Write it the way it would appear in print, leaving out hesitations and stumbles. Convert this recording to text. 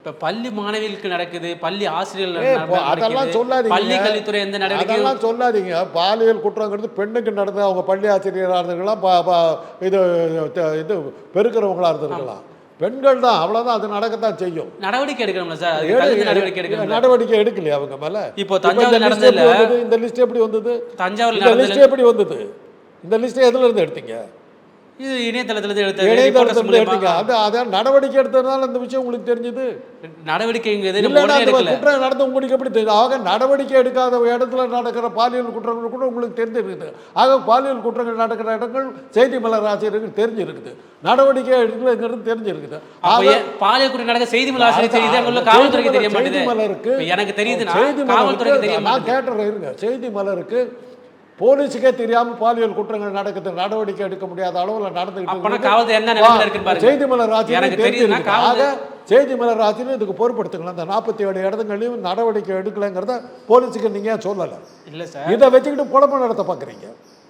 இப்ப பள்ளி மாணவிகளுக்கு நடக்குது, பள்ளி ஆசிரியர்கள் அதெல்லாம் நடக்குது, சொல்லாதீங்க. பள்ளி கல்வித்துறை எந்த நடவடிக்கையும் அதெல்லாம் சொல்லாதீங்க. பாலியல் குற்றங்கிறது பெண்ணுக்கு நடந்த அவங்க பள்ளி ஆசிரியராக இருந்திருக்கலாம், இது இது பெருக்கிறவங்களா இருந்திருக்கலாம். பெண்கள் தான், அவ்வளோதான், அது நடக்கத்தான் செய்யும். நடவடிக்கை எடுக்கணும்ல சார்? அதுக்கு தகுந்த நடவடிக்கை எடுக்கணும். நடவடிக்கை எடுக்கலையே அவங்க மேல. இப்போ தஞ்சாவூர்ல நடந்ததுல இந்த லிஸ்ட் எப்படி வந்தது? தஞ்சாவூர்ல இந்த லிஸ்ட் நடந்ததுல எப்படி வந்தது? இந்த லிஸ்ட் எதுல இருந்து எடுத்தீங்க? இது இணையதளத்துல இருந்து எடுத்தது, இணையதளத்துல reporters இருந்து எடுத்தீங்க. மூலியமா. அதான் நடவடிக்கை எடுத்ததுனால இந்த விஷயம் உங்களுக்கு தெரிஞ்சது. நடவடிக்கைங்கிறது நம்ம இல்லைன்னா உடனே அந்த எடுக்கல. குற்றம் நடந்து உங்களுக்கு எப்படி தெரியுது? ஆக நடவடிக்கை எடுக்காத இடத்துல நடக்கிற பாலியல் குற்றங்கள் கூட உங்களுக்கு தெரிஞ்சிருக்குது. ஆக பாலியல் குற்றங்கள் நடக்கிற இடங்கள் செய்தி மலர் ஆசிரியருக்கு தெரிஞ்சிருக்குது, நடவடிக்கை எடுக்கலங்கிறது தெரிஞ்சிருக்குது. அப்ப பாலியல் குற்றம் நடக்க செய்தி மலர் ஆசிரியர் தெரியுது, உங்களுக்கு காவல்துறைக்கு தெரிய செய்தி மாட்டேங்குது. மலருக்கு இப்ப எனக்கு தெரியுதுன்னா செய்தி காவல்துறைக்கு தெரிய மலருக்கு நான் மாட்டேங்குது. கேட்டுறேன் இருங்க. செய்தி மலருக்கு போலீஸுக்கே தெரியாம பாலியல் குற்றங்கள் நடக்குது, நடவடிக்கை எடுக்க முடியாத அளவுல அப்பனா நடந்துகிட்டு காவல்துறை என்ன நிலைமையில இருக்குன்னு பாருங்க. செய்தி மலர் ஆசிரியர் எனக்கு தெரியுதுன்னா தெரிஞ்சிருக்கு. ஆக செய்தி மலர் ஆசிரியர் இதுக்கு பொறுப்படுத்துக்கலாம். அந்த 47 இடங்களையும் நடவடிக்கை எடுக்கலைங்கிறத போலீஸுக்கு நீங்க சொல்லலை. இல்ல சார், இதை வச்சுக்கிட்டு குழப்பம் நடத்த பார்க்குறீங்க.